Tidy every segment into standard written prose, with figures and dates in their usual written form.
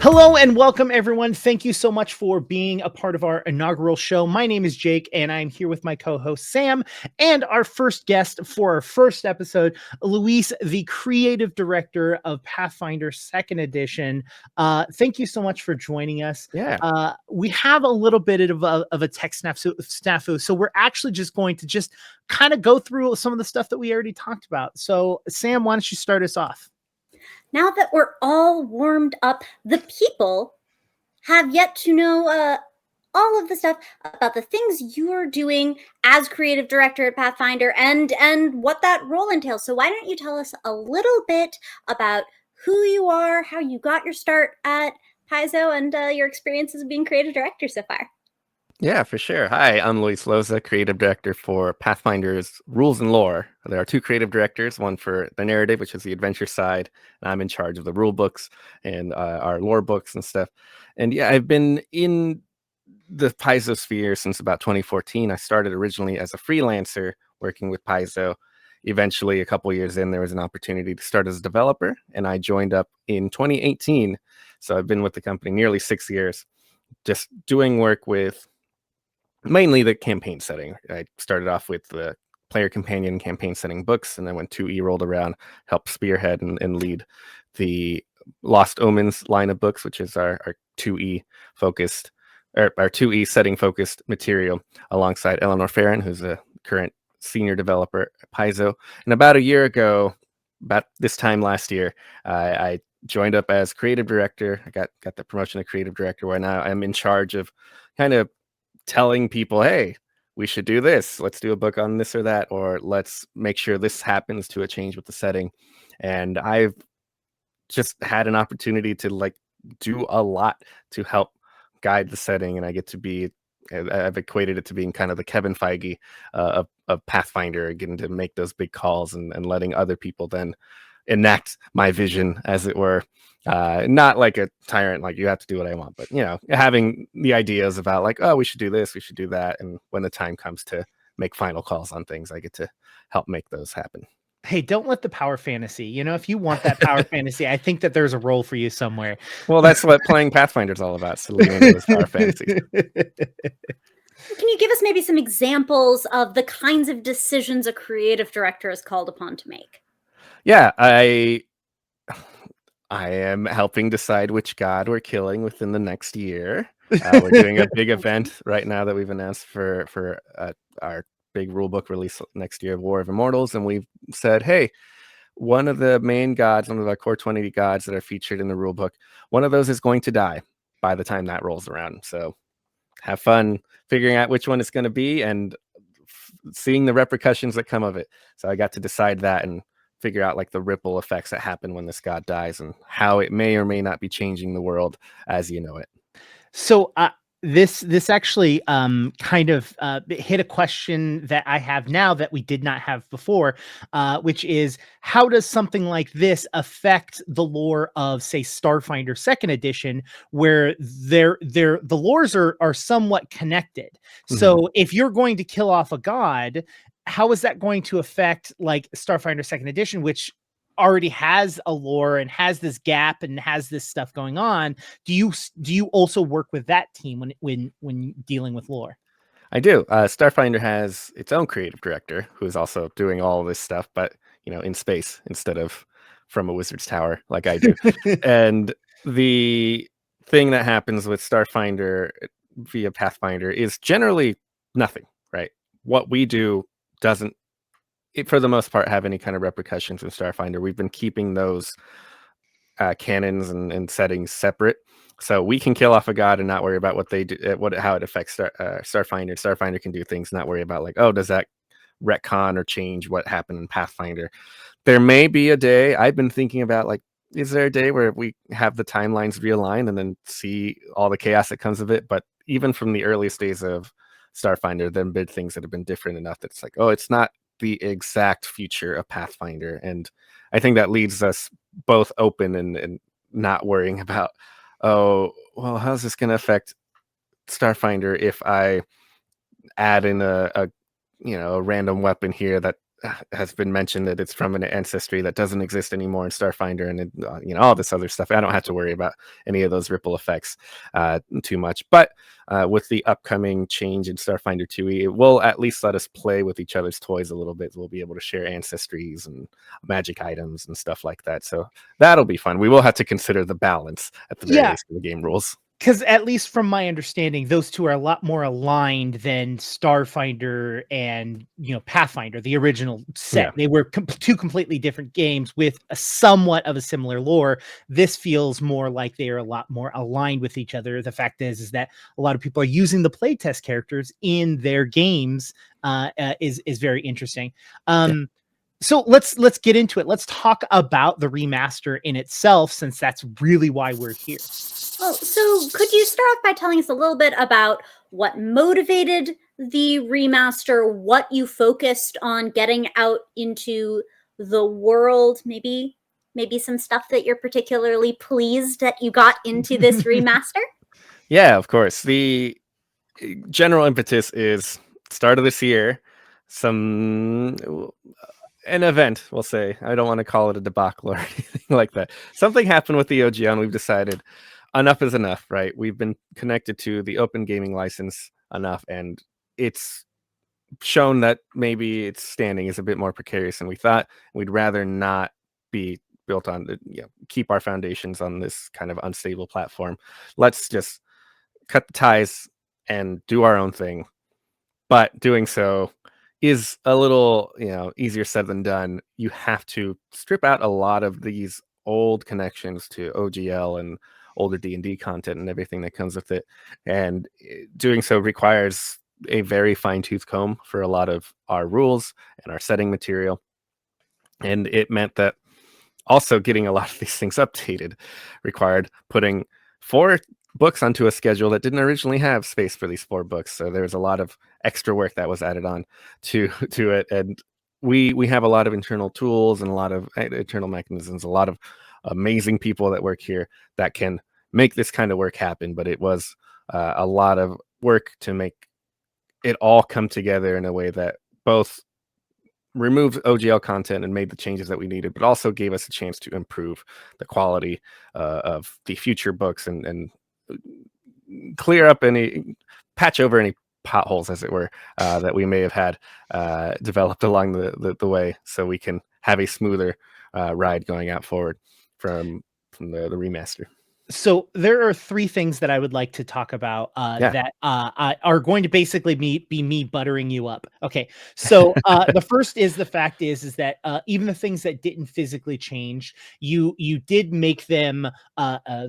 Hello and welcome, everyone. Thank you so much for being a part of our inaugural show. My name is Jake, and I'm here with my co-host Sam and our first guest for our first episode, Luis, the creative director of Pathfinder Second Edition. Thank you so much for joining us. Yeah. We have a little bit of a tech snafu, so we're actually just going to just kind of go through some of the stuff that we already talked about. So, Sam, why don't you start us off? Now that we're all warmed up, the people have yet to know all of the stuff about the things you're doing as creative director at Pathfinder and what that role entails. So why don't you tell us a little bit about who you are, how you got your start at Paizo, and your experiences of being creative director so far? Yeah, for sure. Hi, I'm Loza, creative director for Pathfinder's Rules and Lore. There are two creative directors, one for the narrative, which is the adventure side, and I'm in charge of the rule books and our lore books and stuff. And yeah, I've been in the Paizo sphere since about 2014. I started originally as a freelancer working with Paizo. Eventually, a couple years in, there was an opportunity to start as a developer, and I joined up in 2018. So I've been with the company nearly 6 years, just doing work with mainly the campaign setting. I started off with the player companion campaign setting books, and then when 2E rolled around, helped spearhead and lead the Lost Omens line of books, which is our 2E focused, or our 2E setting focused material, alongside Eleanor Farron, who's a current senior developer at Paizo. And about a year ago, about this time last year, I joined up as creative director. I got the promotion to creative director, where now I'm in charge of kind of telling people, hey, we should do this. Let's do a book on this or that, or let's make sure this happens to a change with the setting. And I've just had an opportunity to do a lot to help guide the setting, and I get to be. I've equated it to being kind of the Kevin Feige of Pathfinder, getting to make those big calls and letting other people then enact my vision, as it were. Not like a tyrant, like you have to do what I want, but having the ideas about like, oh, we should do this, we should do that, and when the time comes to make final calls on things, I get to help make those happen. Hey, don't let the power fantasy. If you want that power fantasy, I think that there's a role for you somewhere. Well, that's what playing Pathfinder is all about. So lean into those power fantasies. Can you give us maybe some examples of the kinds of decisions a creative director is called upon to make? Yeah, I am helping decide which god we're killing within the next year. We're doing a big event right now that we've announced for our big rulebook release next year, War of Immortals, and we've said, hey, one of the main gods, one of our core 20 gods that are featured in the rulebook, one of those is going to die by the time that rolls around. So have fun figuring out which one it's going to be and seeing the repercussions that come of it. So I got to decide that and figure out like the ripple effects that happen when this god dies and how it may or may not be changing the world as you know it. So this actually kind of hit a question that I have now that we did not have before, which is, how does something like this affect the lore of, say, Starfinder Second Edition, where the lores are somewhat connected? So if you're going to kill off a god, how is that going to affect like Starfinder Second Edition, which already has a lore and has this gap and has this stuff going on? Do you also work with that team when dealing with lore? I do. Starfinder has its own creative director who is also doing all this stuff, but in space instead of from a wizard's tower like I do. And the thing that happens with Starfinder via Pathfinder is generally nothing, right? What we do doesn't, for the most part, have any kind of repercussions in Starfinder. We've been keeping those canons and settings separate, so we can kill off a god and not worry about what they do, how it affects Starfinder. Starfinder can do things, not worry about like, oh, does that retcon or change what happened in Pathfinder? There may be a day, I've been thinking about, like, is there a day where we have the timelines realigned and then see all the chaos that comes of it? But even from the earliest days of Starfinder, there have been things that have been different enough that it's like, oh, it's not the exact future of Pathfinder. And I think that leaves us both open and not worrying about, oh, well, how's this going to affect Starfinder if I add in a random weapon here that has been mentioned that it's from an ancestry that doesn't exist anymore in Starfinder, and all this other stuff. I don't have to worry about any of those ripple effects too much. But with the upcoming change in Starfinder 2, it will at least let us play with each other's toys a little bit. We'll be able to share ancestries and magic items and stuff like that. So that'll be fun. We will have to consider the balance at the very least of the game rules. Because at least from my understanding, those two are a lot more aligned than Starfinder and Pathfinder, the original set. Yeah. They were two completely different games with a somewhat of a similar lore. This feels more like they are a lot more aligned with each other. The fact is that a lot of people are using the playtest characters in their games. Is very interesting. So let's get into it. Let's talk about the remaster in itself, since that's really why we're here. Well, so could you start off by telling us a little bit about what motivated the remaster, what you focused on getting out into the world, maybe some stuff that you're particularly pleased that you got into this remaster? Yeah, of course. The general impetus is start of this year, an event, we'll say. I don't want to call it a debacle or anything like that. Something happened with the OGL, and we've decided enough is enough, right? We've been connected to the open gaming license enough, and it's shown that maybe its standing is a bit more precarious than we thought. We'd rather not be built on keep our foundations on this kind of unstable platform. Let's just cut the ties and do our own thing. But doing so is a little easier said than done. You have to strip out a lot of these old connections to OGL and older D&D content and everything that comes with it, and doing so requires a very fine-tooth comb for a lot of our rules and our setting material. And it meant that also getting a lot of these things updated required putting 4 books onto a schedule that didn't originally have space for these 4 books. So there was a lot of extra work that was added on to it. And we have a lot of internal tools and a lot of internal mechanisms, a lot of amazing people that work here that can make this kind of work happen. But it was a lot of work to make it all come together in a way that both removed OGL content and made the changes that we needed, but also gave us a chance to improve the quality of the future books and clear up patch over any potholes, as it were, that we may have had developed along the way, so we can have a smoother ride going out forward from the remaster. So there are 3 things that I would like to talk about that are going to basically be me buttering you up. Okay, so the first is the fact is that even the things that didn't physically change, you did make them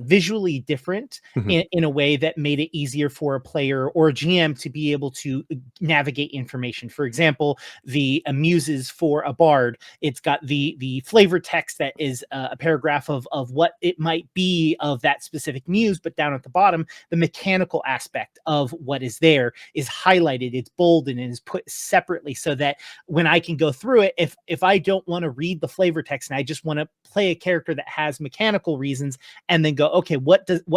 visually different in a way that made it easier for a player or a GM to be able to navigate information. For example, the muses for a bard, it's got the flavor text that is a paragraph of what it might be of that specific muse, but down at the bottom, the mechanical aspect of what is there is highlighted, it's bolded, and is put separately, so that when I can go through it, if I don't want to read the flavor text and I just want to play a character that has mechanical reasons, and then go, okay,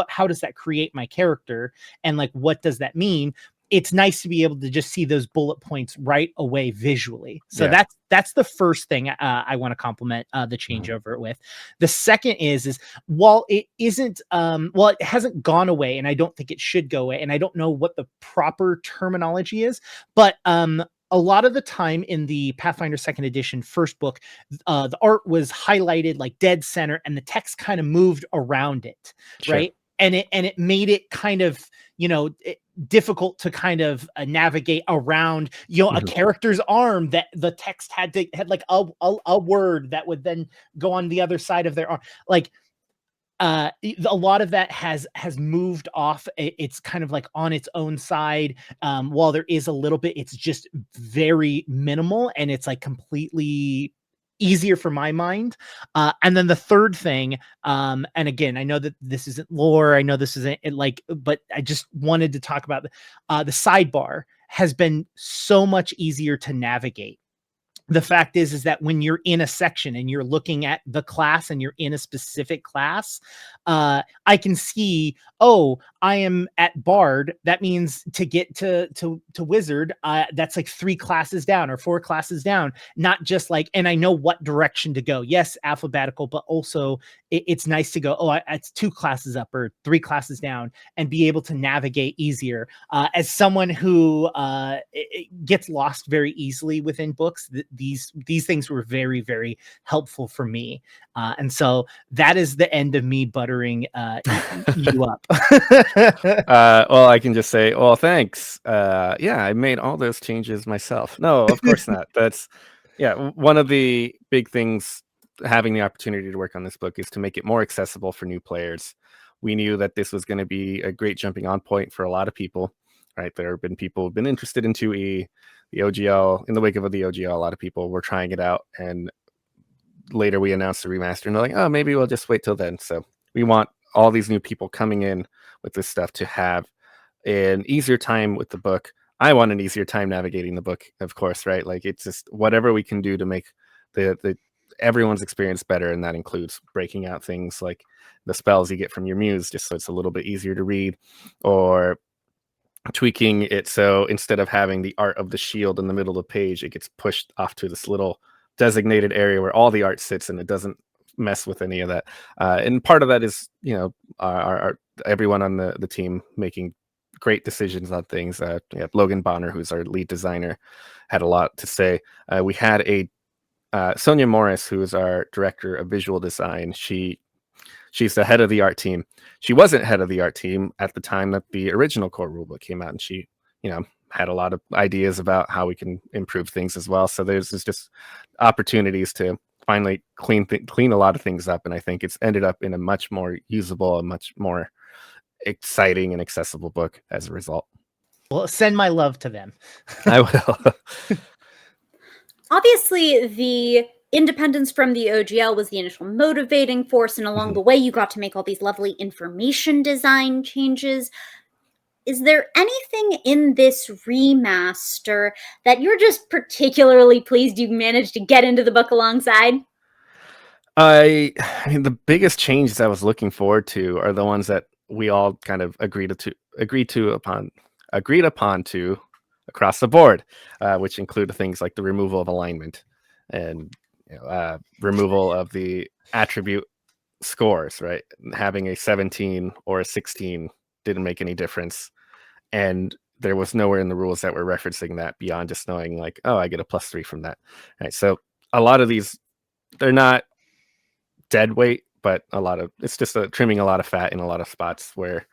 how does that create my character, and like what does that mean? It's nice to be able to just see those bullet points right away visually. So that's the first thing I want to compliment the changeover with. The second is while it isn't, it hasn't gone away, and I don't think it should go away, and I don't know what the proper terminology is, but a lot of the time in the Pathfinder 2nd edition first book, the art was highlighted like dead center, and the text kind of moved around it, right? And it made it kind of, difficult to kind of navigate around, a character's arm, that the text had like a word that would then go on the other side of their arm. Like, a lot of that has moved off. It's kind of like on its own side. While there is a little bit, it's just very minimal, and it's like completely easier for my mind. And then the third thing, and again, I know that this isn't lore, I know this isn't but I just wanted to talk about the sidebar has been so much easier to navigate, the fact is that when you're in a section and you're looking at the class and you're in a specific class, I can see, oh, I am at Bard. That means to get to Wizard, that's like 3 classes down or 4 classes down. Not just like, and I know what direction to go. Yes, alphabetical, but also it's nice to go, oh, it's 2 classes up or 3 classes down, and be able to navigate easier. As someone who gets lost very easily within books, these things were very, very helpful for me. And so that is the end of me buttering you up. Well, I can just say, well, thanks. Yeah, I made all those changes myself. No, of course not. That's, yeah, one of the big things having the opportunity to work on this book is to make it more accessible for new players. We knew that this was going to be a great jumping on point for a lot of people, right? There have been people who've been interested in 2E, the OGL. In the wake of the OGL, a lot of people were trying it out, and later we announced the remaster, and they're like, oh, maybe we'll just wait till then. So we want all these new people coming in with this stuff to have an easier time with the book. I want an easier time navigating the book, of course, right? Like, it's just whatever we can do to make the everyone's experience better, and that includes breaking out things like the spells you get from your muse, just so it's a little bit easier to read, or tweaking it so instead of having the art of the shield in the middle of the page, it gets pushed off to this little designated area where all the art sits, and it doesn't mess with any of that. And part of that is, you know, our everyone on the team making great decisions on things. Logan Bonner, who's our lead designer, had a lot to say. We had a Sonia Morris, who is our director of visual design. She's the head of the art team. She wasn't head of the art team at the time that the original core rulebook came out, and she, you know, had a lot of ideas about how we can improve things as well. So there's just opportunities to finally clean a lot of things up, and I think it's ended up in a much more usable, a much more exciting and accessible book as a result. Well, send my love to them. I will. Obviously, the independence from the OGL was the initial motivating force, and along the way, you got to make all these lovely information design changes. Is there anything in this remaster that you're just particularly pleased you managed to get into the book alongside? I mean, the biggest changes I was looking forward to are the ones that we all kind of agreed upon across the board, which include things like the removal of alignment and, you know, removal of the attribute scores. Right, having a 17 or a 16 didn't make any difference, and there was nowhere in the rules that were referencing that beyond just knowing, like, oh, I get a +3 from that. Right, so a lot of these, they're not dead weight, but it's just trimming a lot of fat in a lot of spots where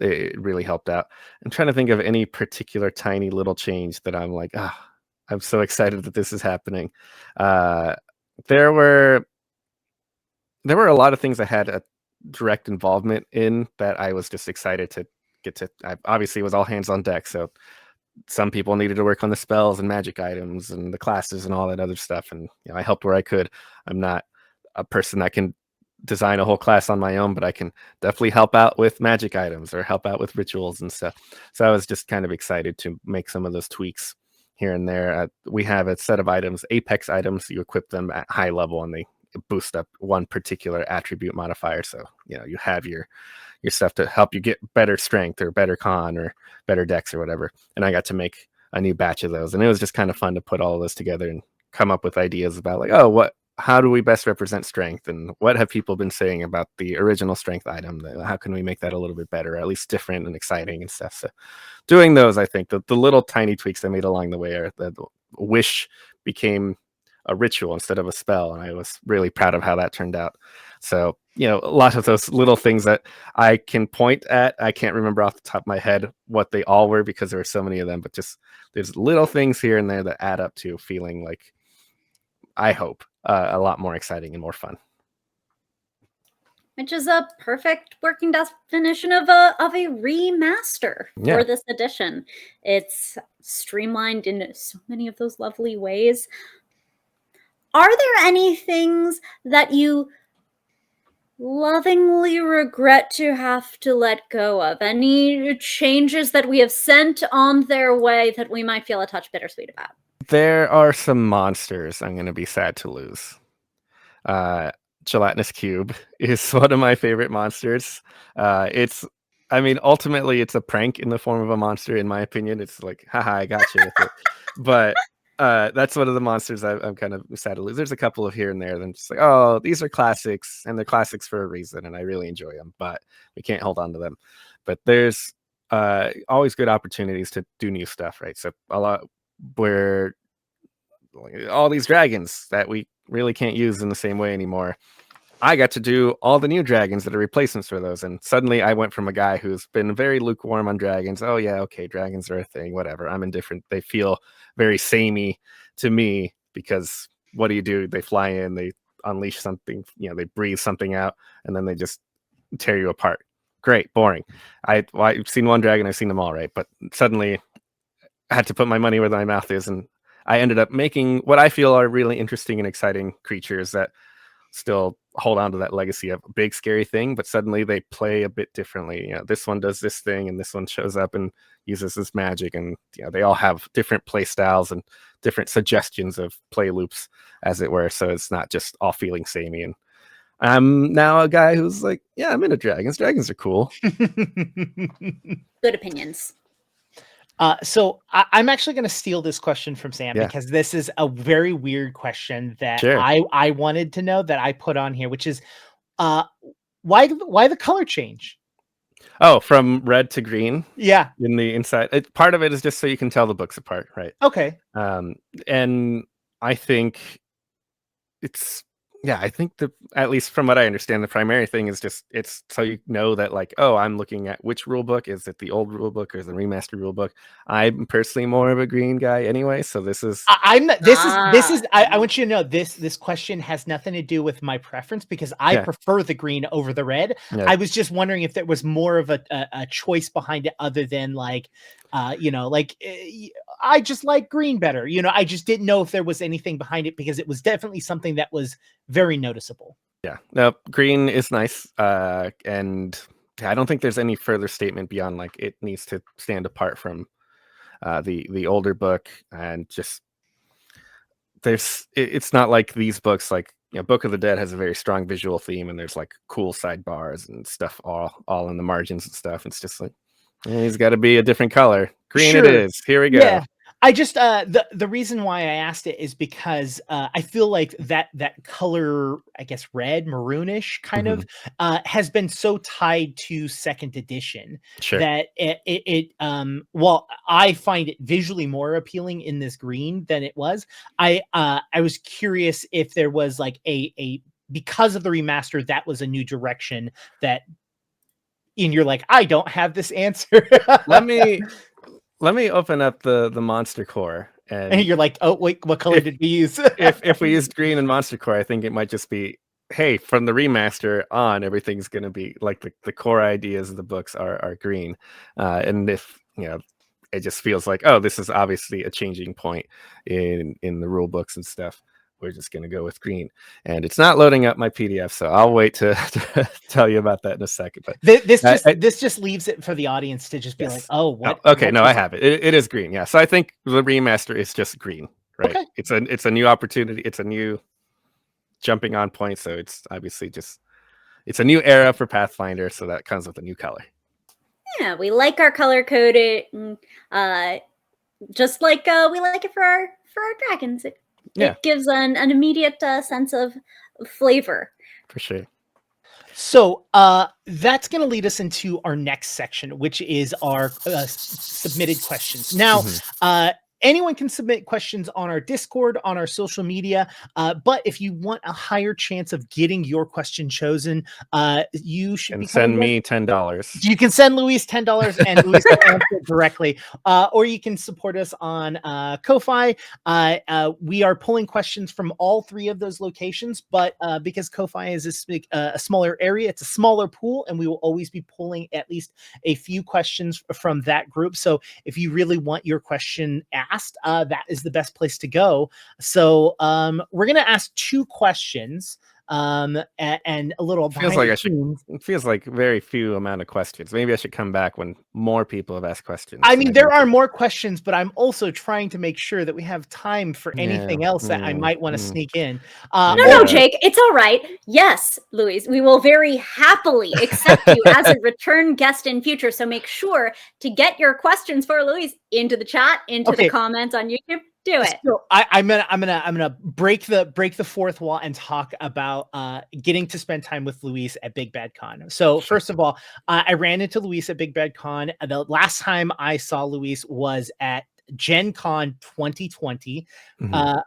it really helped out. I'm trying to think of any particular tiny little change that I'm like, I'm so excited that this is happening. There were a lot of things I had a direct involvement in that I was just excited to get to. Obviously, it was all hands on deck. So some people needed to work on the spells and magic items and the classes and all that other stuff. And, you know, I helped where I could. I'm not a person that can design a whole class on my own, but I can definitely help out with magic items or help out with rituals and stuff. So I was just kind of excited to make some of those tweaks here and there. We have a set of items, apex items. You equip them at high level, and they boost up one particular attribute modifier. So, you know, you have your stuff to help you get better strength or better con or better dex or whatever. And I got to make a new batch of those, and it was just kind of fun to put all of those together and come up with ideas about, like, oh, how do we best represent strength, and what have people been saying about the original strength item? How can we make that a little bit better, or at least different and exciting and stuff? So doing those, I think the little tiny tweaks I made along the way are the wish became a ritual instead of a spell, and I was really proud of how that turned out. So, you know, a lot of those little things that I can point at, I can't remember off the top of my head what they all were because there were so many of them, but just there's little things here and there that add up to feeling like, I hope, a lot more exciting and more fun. Which is a perfect working definition of a remaster for this edition. It's streamlined in so many of those lovely ways. Are there any things that you lovingly regret to have to let go of? Any changes that we have sent on their way that we might feel a touch bittersweet about? There are some monsters I'm going to be sad to lose. Gelatinous Cube is one of my favorite monsters. I mean, ultimately, it's a prank in the form of a monster, in my opinion. It's like, haha, I got you with it. But that's one of the monsters I'm kind of sad to lose. There's a couple of here and there. Then just like, oh, these are classics, and they're classics for a reason, and I really enjoy them, but we can't hold on to them. But there's always good opportunities to do new stuff, right? So a lot where all these dragons that we really can't use in the same way anymore. I got to do all the new dragons that are replacements for those. And suddenly I went from a guy who's been very lukewarm on dragons. Oh, yeah, okay, dragons are a thing, whatever. I'm indifferent. They feel very samey to me because what do? They fly in, they unleash something, they breathe something out, and then they just tear you apart. Great, boring. I've seen one dragon, I've seen them all, right? But suddenly I had to put my money where my mouth is, and I ended up making what I feel are really interesting and exciting creatures that still hold on to that legacy of a big scary thing, but suddenly they play a bit differently. This one does this thing, and this one shows up and uses this magic, and they all have different play styles and different suggestions of play loops, as it were. So it's not just all feeling samey. And I'm now a guy who's like, yeah, I'm into dragons. Dragons are cool. Good opinions. So I'm actually going to steal this question from Sam because this is a very weird question that I wanted to know that I put on here, which is why the color change? Oh, from red to green? Yeah. In the inside. Part of it is just so you can tell the books apart, right? Okay. And I think I think at least from what I understand, the primary thing is just it's so you know that like, oh, I'm looking at which rule book. Is it the old rule book or the remastered rule book? I'm personally more of a green guy anyway, so this is I want you to know this question has nothing to do with my preference because I prefer the green over the red. I was just wondering if there was more of a choice behind it other than like I just like green better. I just didn't know if there was anything behind it because it was definitely something that was very noticeable. Yeah, no, green is nice. And I don't think there's any further statement beyond like it needs to stand apart from the older book, and just it's not like these books like Book of the Dead has a very strong visual theme, and there's like cool sidebars and stuff all in the margins and stuff. It's just like he's got to be a different color. Green it is. Here we go. Yeah. I just the reason why I asked it is because I feel like that color, I guess red, maroonish kind of has been so tied to second edition that it while I find it visually more appealing in this green than it was. I was curious if there was like a because of the remaster that was a new direction that and you're like, I don't have this answer. Let me open up the monster core, and you're like, oh wait, what color did we use? if we used green in monster core, I think it might just be, hey, from the remaster on, everything's going to be like the core ideas of the books are green, and if it just feels like, oh, this is obviously a changing point in the rule books and stuff. We're just going to go with green, and it's not loading up my PDF, so I'll wait to tell you about that in a second. But this just leaves it for the audience to just be like, oh, what? Oh, okay, no, I have it. It is green, yeah. So I think the remaster is just green, right? Okay. It's a new opportunity. It's a new jumping on point. So it's obviously it's a new era for Pathfinder. So that comes with a new color. Yeah, we like our color coding, just like we like it for our dragons. It gives an immediate sense of flavor. For sure. So that's going to lead us into our next section, which is our submitted questions. Now, anyone can submit questions on our Discord, on our social media. But if you want a higher chance of getting your question chosen, you should send me $10. You can send Luis $10 and Luis will answer directly. Or you can support us on Ko-Fi. We are pulling questions from all three of those locations, but because Ko-Fi is a smaller area, it's a smaller pool, and we will always be pulling at least a few questions from that group. So if you really want your question asked, that is the best place to go. So we're going to ask two questions and a little Feels behind like the I should. scenes. It feels like very few amount of questions. Maybe I should come back when more people have asked questions. I mean, there are more questions, but I'm also trying to make sure that we have time for anything else that I might want to sneak in. No, Jake, it's all right. Yes, Louise, we will very happily accept you as a return guest in future. So make sure to get your questions for Louise into the chat, into the comments on YouTube. Do it. So I'm gonna break the fourth wall and talk about getting to spend time with Luis at Big Bad Con. So first of all, I ran into Luis at Big Bad Con. The last time I saw Luis was at Gen Con 2020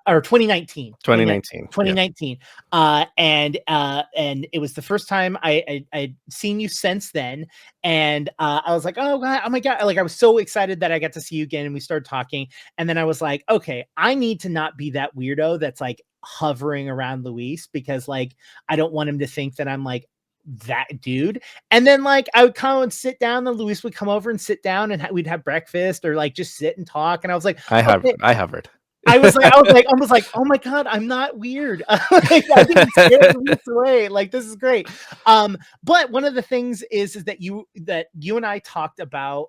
or 2019. 2019. And it was the first time I'd seen you since then. And I was like, oh my God. Like, I was so excited that I got to see you again. And we started talking. And then I was like, okay, I need to not be that weirdo that's like hovering around Luis, because like, I don't want him to think that I'm like that dude. And then like, I would come and sit down, and Luis would come over and sit down, and we'd have breakfast or like just sit and talk. And I was like, I hovered. I was like, oh my God, I'm not weird. Like, I didn't scare Luis away. Like, this is great. But one of the things is that you and I talked about,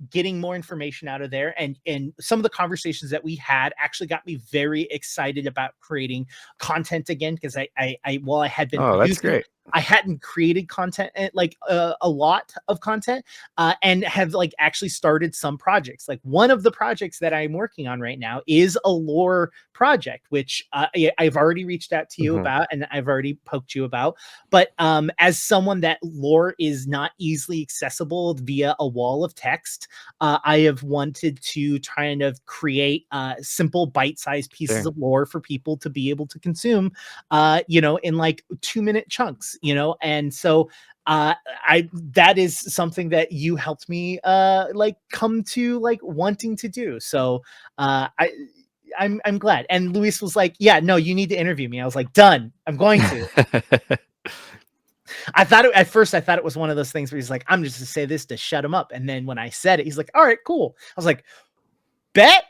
getting more information out of there, and some of the conversations that we had actually got me very excited about creating content again, because I had been producing, that's great. I hadn't created content, like a lot of content, and have like actually started some projects. Like, one of the projects that I'm working on right now is a lore project, which I've already reached out to you about, and I've already poked you about. But as someone that lore is not easily accessible via a wall of text, I have wanted to kind of create simple bite-sized pieces of lore for people to be able to consume, in like 2-minute chunks. And so that is something that you helped me like come to like wanting to do. So I'm glad. And Luis was like, yeah, no, you need to interview me. I was like, done, I'm going to. At first I thought it was one of those things where he's like, I'm just to say this to shut him up. And then when I said it, he's like, all right, cool. I was like, bet.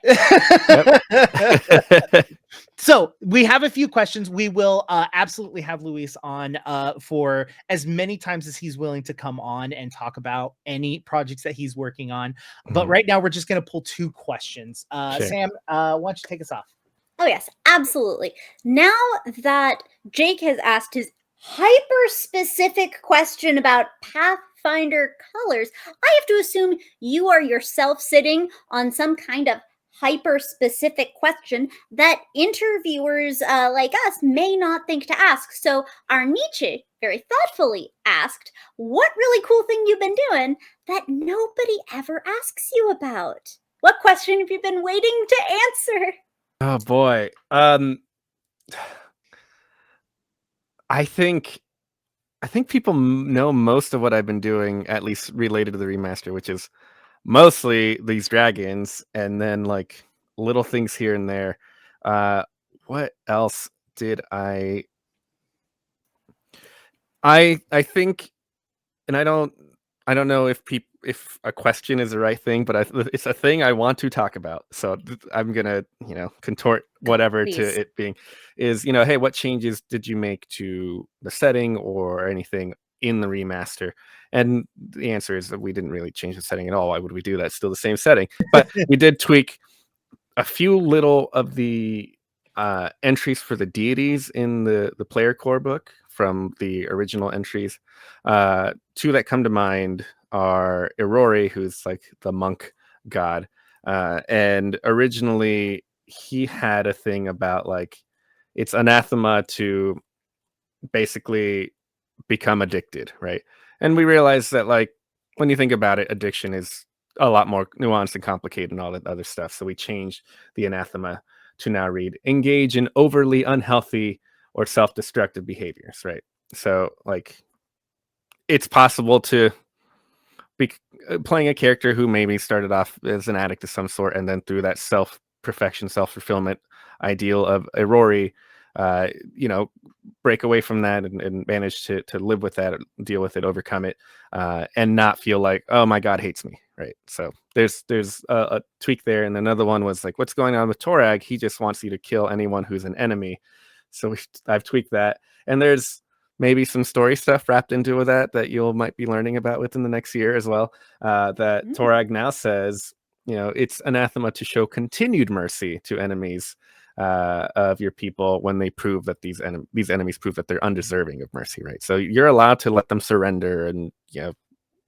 So we have a few questions. We will absolutely have Luis on for as many times as he's willing to come on and talk about any projects that he's working on. But right now we're just going to pull 2 questions. Sam, why don't you take us off? Oh, yes, absolutely. Now that Jake has asked his hyper-specific question about Pathfinder colors, I have to assume you are yourself sitting on some kind of hyper-specific question that interviewers like us may not think to ask. So our Nietzsche very thoughtfully asked, what really cool thing you've been doing that nobody ever asks you about? What question have you been waiting to answer? Oh boy. I think people know most of what I've been doing, at least related to the remaster, which is mostly these dragons, and then like little things here and there. What else did I think, and I don't know if a question is the right thing, but it's a thing I want to talk about. So I'm gonna, contort whatever to it being is, hey, what changes did you make to the setting or anything in the remaster? And the answer is that we didn't really change the setting at all. Why would we do that? It's still the same setting, but we did tweak a few little of the entries for the deities in the player core book from the original entries. 2 that come to mind are Irori, who's like the monk god, and originally he had a thing about like it's anathema to basically become addicted, right? And we realized that like when you think about it, addiction is a lot more nuanced and complicated and all that other stuff. So we changed the anathema to now read engage in overly unhealthy or self-destructive behaviors, right? So like it's possible to be playing a character who maybe started off as an addict of some sort, and then through that self-perfection, self-fulfillment ideal of Aurori, break away from that and manage to live with that, deal with it, overcome it, and not feel like, oh, my God hates me, right? So there's a tweak there. And another one was like, what's going on with Torag? He just wants you to kill anyone who's an enemy. So I've tweaked that, and there's maybe some story stuff wrapped into that you might be learning about within the next year as well. That Torag now says, it's anathema to show continued mercy to enemies of your people when they prove that these enemies prove that they're undeserving of mercy, right? So you're allowed to let them surrender and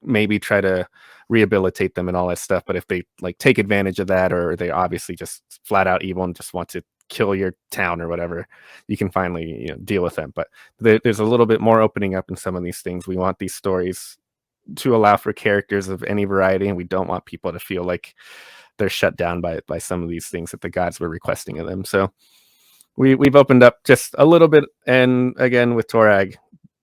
maybe try to rehabilitate them and all that stuff. But if they like take advantage of that, or they obviously just flat out evil and just want to kill your town or whatever, you can finally deal with them. But there's a little bit more opening up in some of these things. We want these stories to allow for characters of any variety, and we don't want people to feel like they're shut down by some of these things that the gods were requesting of them. So we've opened up just a little bit, and again with Torag,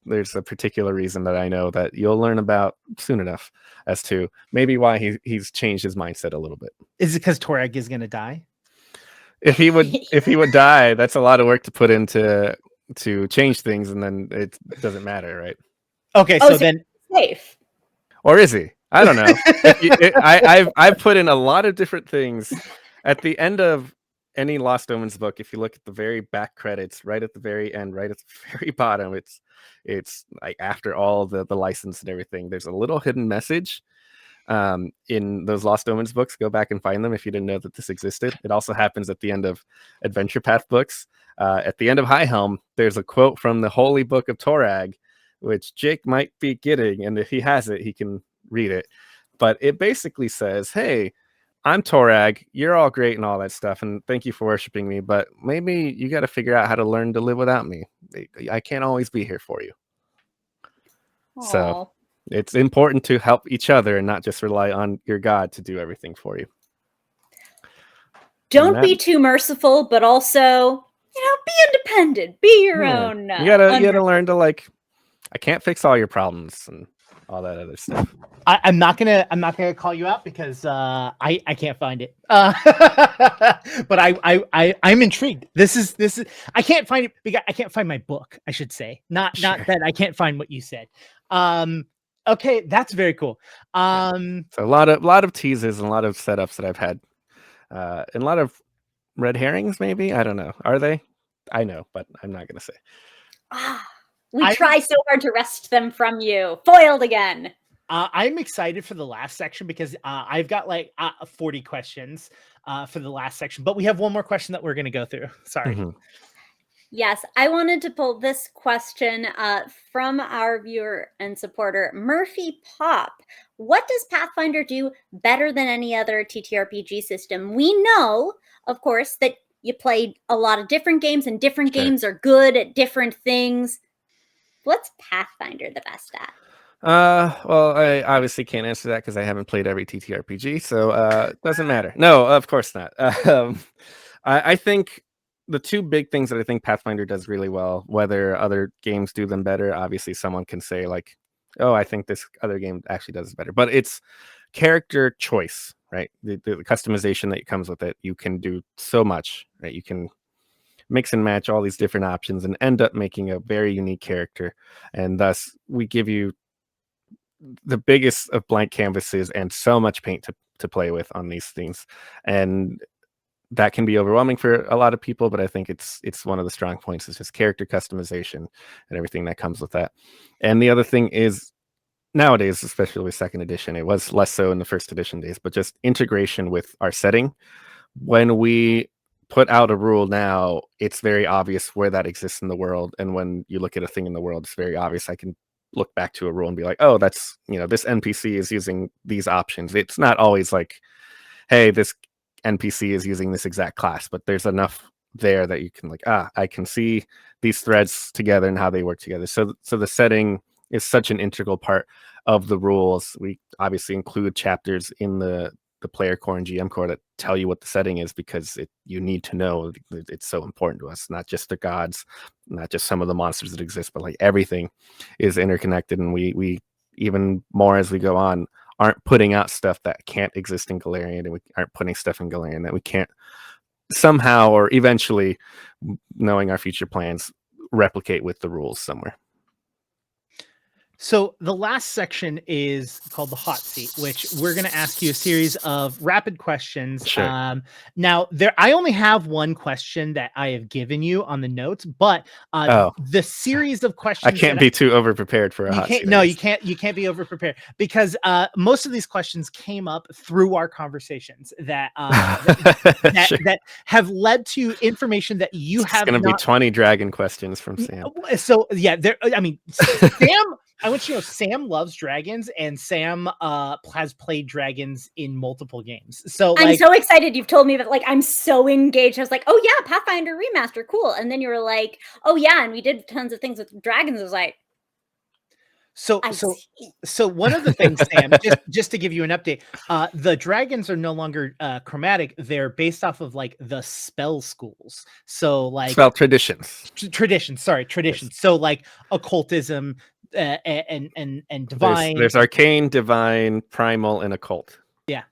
there's a particular reason that I know that you'll learn about soon enough as to maybe why he's changed his mindset a little bit. Is it because Torag is going to die? If he would die, that's a lot of work to put into to change things, and then it doesn't matter, right? Okay, so then safe. Or is he? I don't know. I've put in a lot of different things at the end of any Lost Omens book. If you look at the very back credits, right at the very end, right at the very bottom, it's like after all the license and everything, there's a little hidden message in those Lost Omens books. Go back and find them if you didn't know that this existed. It also happens at the end of Adventure Path books. At the end of High Helm, there's a quote from the Holy Book of Torag, which Jake might be getting, and if he has it, he can read it. But it basically says, hey, I'm Torag, you're all great and all that stuff, and thank you for worshiping me, but maybe you got to figure out how to learn to live without me. I can't always be here for you. Aww. So it's important to help each other and not just rely on your God to do everything for you. Don't be too merciful, but also, be independent. Be your own. You gotta learn to, like, I can't fix all your problems and all that other stuff. I'm not gonna call you out because I can't find it. But I'm intrigued. This is I can't find it because I can't find my book. I should say not that I can't find what you said. Okay, that's very cool. So a lot of teases and a lot of setups that I've had, and a lot of red herrings. Maybe, I don't know. Are they? I know, but I'm not gonna say. We try so hard to wrest them from you. Foiled again. I'm excited for the last section because I've got like 40 questions for the last section, but we have one more question that we're going to go through. Sorry. Mm-hmm. Yes, I wanted to pull this question from our viewer and supporter, Murphy Pop. What does Pathfinder do better than any other TTRPG system? We know, of course, that you played a lot of different games, and different games are good at different things. What's Pathfinder the best at? Well, I obviously can't answer that because I haven't played every TTRPG, so it doesn't matter. No, of course not. I think the two big things that I think Pathfinder does really well, whether other games do them better, obviously someone can say like, oh, I think this other game actually does it better, but it's character choice, right? The customization that comes with it. You can do so much, right? You can mix and match all these different options and end up making a very unique character, and thus we give you the biggest of blank canvases and so much paint to play with on these things, and that can be overwhelming for a lot of people, but I think it's one of the strong points is just character customization and everything that comes with that. And the other thing is, nowadays, especially with second edition, it was less so in the first edition days, but just integration with our setting. When we put out a rule now, it's very obvious where that exists in the world, and when you look at a thing in the world, it's very obvious. I can look back to a rule and be like, oh, that's, this NPC is using these options. It's not always like, hey, this NPC is using this exact class, but there's enough there that you can like, I can see these threads together and how they work together. So the setting is such an integral part of the rules. We obviously include chapters in the player core and GM core that tell you what the setting is, because you need to know. It's so important to us, not just the gods, not just some of the monsters that exist, but like everything is interconnected. And we even more as we go on aren't putting out stuff that can't exist in Golarion, and we aren't putting stuff in Golarion that we can't somehow or eventually, knowing our future plans, replicate with the rules somewhere. So the last section is called the hot seat, which we're going to ask you a series of rapid questions. Sure. Now, I only have one question that I have given you on the notes, but Oh, the series of I questions can't be too over prepared for a you hot can't. seat. No, you can't. You can't be over prepared because most of these questions came up through our conversations that Sure. that have led to information that you It's have going to be not. 20 dragon questions from Sam. So yeah, there. I mean, Sam. I want you to know Sam loves dragons, and Sam has played dragons in multiple games. So I'm like, so excited you've told me that, like, I'm so engaged. I was like, oh yeah, Pathfinder remaster, cool. And then you were like, oh yeah, and we did tons of things with dragons. I was like, so I so see. so one of the things, Sam, just to give you an update, the dragons are no longer chromatic. They're based off of like the spell schools. So like Spell traditions. traditions. Sorry, Yes. traditions. So like occultism and divine. There's arcane, divine, primal, and occult. Yeah.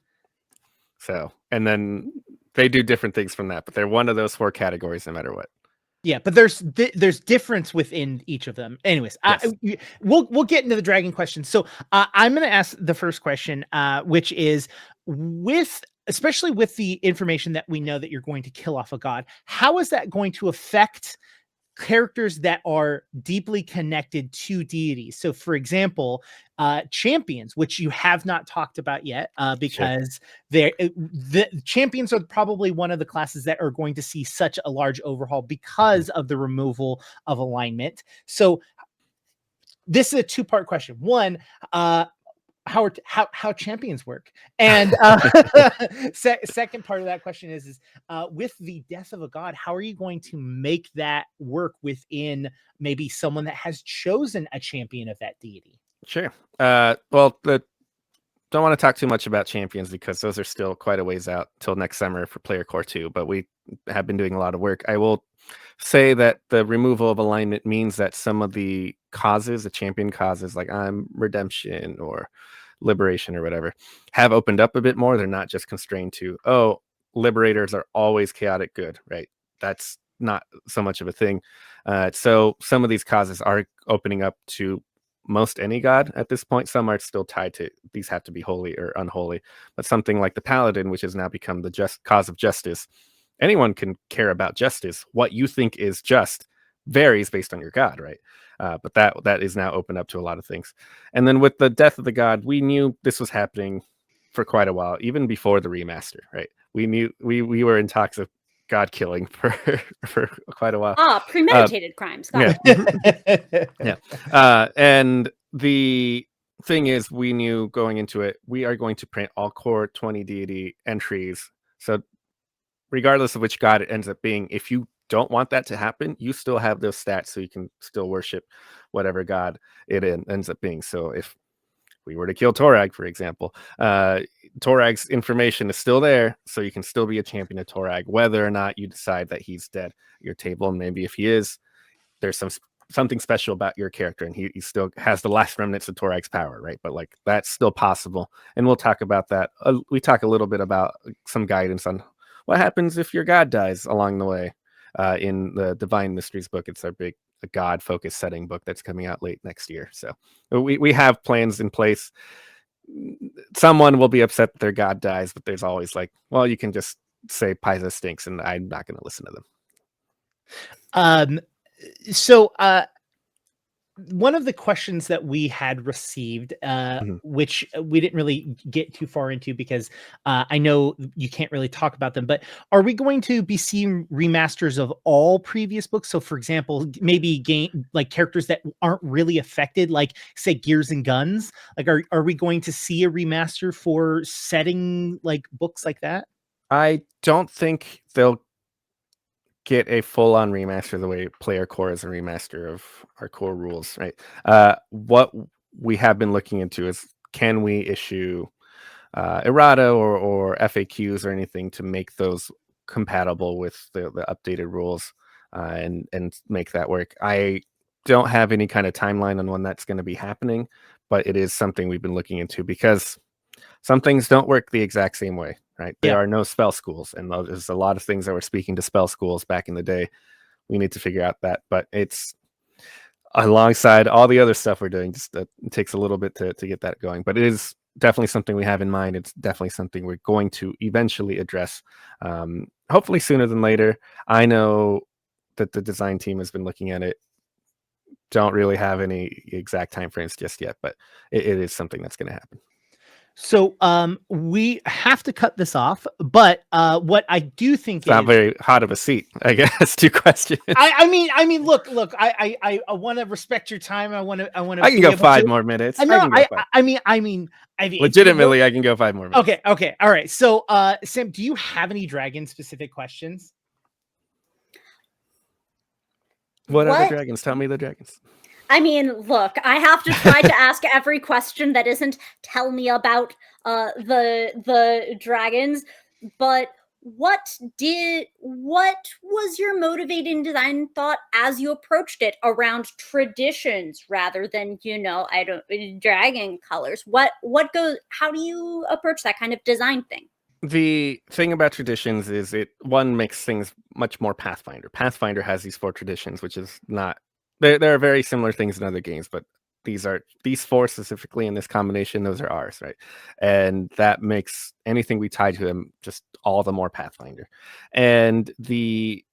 So, and then they do different things from that, but they're one of those 4 categories no matter what. Yeah, but there's difference within each of them. Anyways, Yes. we'll get into the dragon question. So I'm going to ask the first question, which is especially with the information that we know that you're going to kill off a god. How is that going to affect characters that are deeply connected to deities? So, for example, champions, which you have not talked about yet, Sure. because the champions are probably one of the classes that are going to see such a large overhaul because of the removal of alignment. So, this is a two-part question. One, how champions work, and second part of that question is with the death of a god, how are you going to make that work within maybe someone that has chosen a champion of that deity? Sure. Well, don't want to talk too much about champions because those are still quite a ways out till next summer for Player Core 2, but we have been doing a lot of work. I will say that the removal of alignment means that some of the causes, the champion causes, like redemption or liberation or whatever, have opened up a bit more. They're not just constrained to, oh, liberators are always chaotic good, right? That's not so much of a thing. So some of these causes are opening up to most any god at this point. Some are still tied to these have to be holy or unholy, but something like the paladin, which has now become the just cause of justice. Anyone can care about justice. What you think is just varies based on your god, right? But that is now open up to a lot of things. And then with the death of the god, we knew this was happening for quite a while, even before the remaster, right? We knew we were in talks of god killing for quite a while. Premeditated crimes. Got Yeah. it. Yeah. And the thing is, we knew going into it, we are going to print all core 20 deity entries. So regardless of which god it ends up being, if you don't want that to happen, you still have those stats so you can still worship whatever god it ends up being. So if we were to kill Torag, for example, Torag's information is still there, so you can still be a champion of Torag, whether or not you decide that he's dead at your table. Maybe if he is, there's something special about your character, and he still has the last remnants of Torag's power, right? But like that's still possible, and we'll talk about that. We talk a little bit about some guidance on what happens if your god dies along the way. In the Divine Mysteries book, it's our big god focused setting book that's coming out late next year. So we have plans in place. Someone will be upset that their god dies, but there's always like, well, you can just say Paizo stinks, and I'm not going to listen to them. So one of the questions that we had received, which we didn't really get too far into because I know you can't really talk about them, but are we going to be seeing remasters of all previous books? So for example, maybe game like characters that aren't really affected, like say Gears and Guns, like are we going to see a remaster for setting like books like that? I don't think they'll get a full-on remaster the way Player Core is a remaster of our core rules, right? What we have been looking into is, can we issue errata or FAQs or anything to make those compatible with the updated rules and make that work? I don't have any kind of timeline on when that's going to be happening, but it is something we've been looking into because some things don't work the exact same way, right? There are no spell schools, and there's a lot of things that were speaking to spell schools back in the day. We need to figure out that, but it's alongside all the other stuff we're doing. Just it takes a little bit to get that going, but it is definitely something we have in mind. It's definitely something we're going to eventually address, hopefully sooner than later. I know that the design team has been looking at it. Don't really have any exact timeframes just yet, but it is something that's going to happen. So we have to cut this off, but what I do think It's not very hot of a seat, I guess. 2 questions. I mean, look, I want to respect your time. I can go 5 more minutes. I mean, legitimately, I can go 5 more minutes. Okay, all right. So, Sam, do you have any dragon specific questions? What are the dragons? Tell me the dragons. I mean, look, I have to try to ask every question that isn't tell me about the dragons, but what was your motivating design thought as you approached it around traditions rather than, dragon colors? How do you approach that kind of design thing? The thing about traditions is one makes things much more Pathfinder. Pathfinder has these 4 traditions, which is not there are very similar things in other games, but these 4 specifically in this combination, those are ours, right? And that makes anything we tie to them just all the more Pathfinder. And the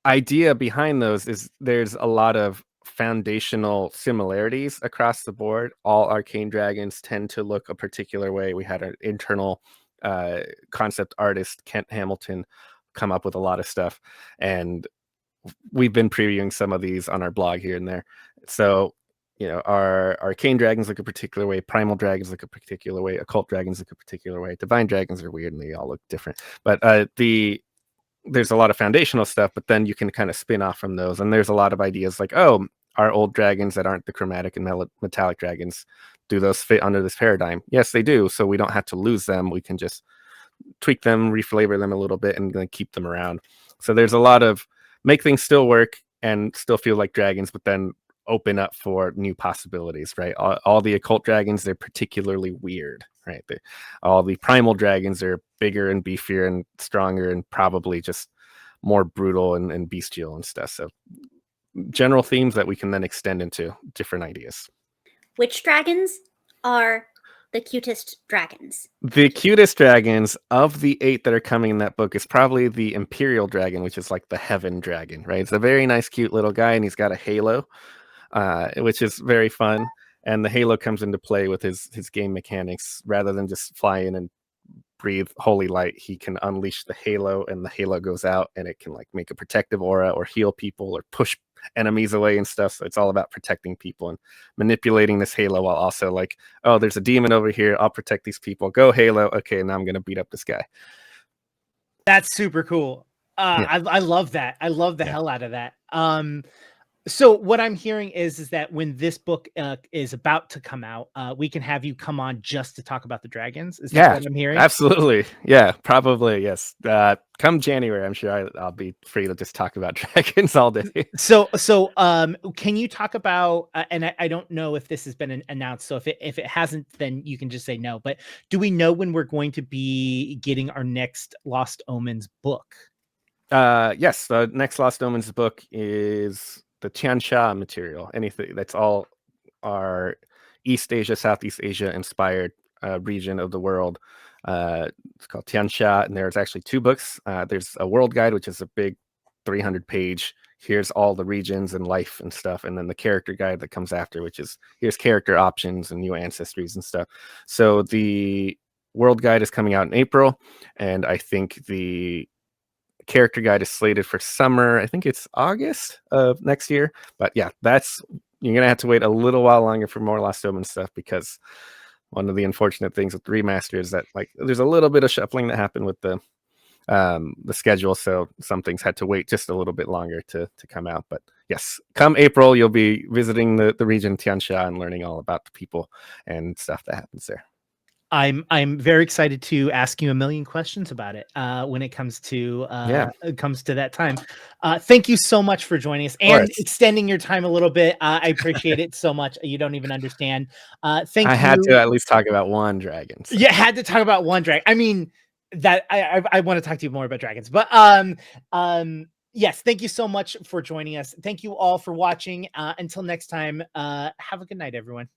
idea behind those is there's a lot of foundational similarities across the board. All arcane dragons tend to look a particular way. We had an internal concept artist, Kent Hamilton, come up with a lot of stuff, and we've been previewing some of these on our blog here and there. So our arcane dragons look a particular way, primal dragons look a particular way, occult dragons look a particular way, divine dragons are weird and they all look different, but there's a lot of foundational stuff, but then you can kind of spin off from those, and there's a lot of ideas like, oh, our old dragons that aren't the chromatic and metallic dragons, do those fit under this paradigm? Yes, they do. So we don't have to lose them. We can just tweak them, reflavor them a little bit, and then keep them around. So there's a lot of make things still work and still feel like dragons, but then open up for new possibilities, right? All the occult dragons, they're particularly weird, right? All the primal dragons are bigger and beefier and stronger and probably just more brutal and bestial and stuff. So general themes that we can then extend into different ideas. Which dragons are the cutest dragons? The cutest dragons of the 8 that are coming in that book is probably the Imperial Dragon, which is like the heaven dragon, right? It's a very nice, cute little guy, and he's got a halo, which is very fun. And the halo comes into play with his game mechanics. Rather than just fly in and breathe holy light, he can unleash the halo, and the halo goes out, and it can like make a protective aura or heal people or push enemies away and stuff. So it's all about protecting people and manipulating this halo while also like, oh, there's a demon over here, I'll protect these people. Go halo. Okay, now I'm gonna beat up this guy. That's super cool. I love that. I love the hell out of that. So what I'm hearing is that when this book is about to come out, we can have you come on just to talk about the dragons. Is that what I'm hearing? Absolutely. Yeah, probably. Yes. Come January, I'm sure I'll be free to just talk about dragons all day. So can you talk about, and I don't know if this has been announced, so if it hasn't, then you can just say no, but do we know when we're going to be getting our next Lost Omens book? Yes, the next Lost Omens book is the Tiansha material. Anything that's all our East Asia, Southeast Asia inspired region of the world. It's called Tiansha, and there's actually 2 books. There's a world guide, which is a big 300-page. Here's all the regions and life and stuff, and then the character guide that comes after, which is here's character options and new ancestries and stuff. So the world guide is coming out in April, and I think the character guide is slated for summer. I think it's August of next year. But yeah, you're gonna have to wait a little while longer for more Lost Omens stuff, because one of the unfortunate things with the remaster is that like there's a little bit of shuffling that happened with the schedule, so some things had to wait just a little bit longer to come out. But yes, come April, you'll be visiting the region Tiansha and learning all about the people and stuff that happens there. I'm very excited to ask you a million questions about it when it comes to that time. Thank you so much for joining us and extending your time a little bit. I appreciate it so much. You don't even understand. I had to at least talk about one dragon. So. Yeah, had to talk about one dragon. I mean, that I want to talk to you more about dragons, but Yes, thank you so much for joining us. Thank you all for watching. Until next time, have a good night, everyone.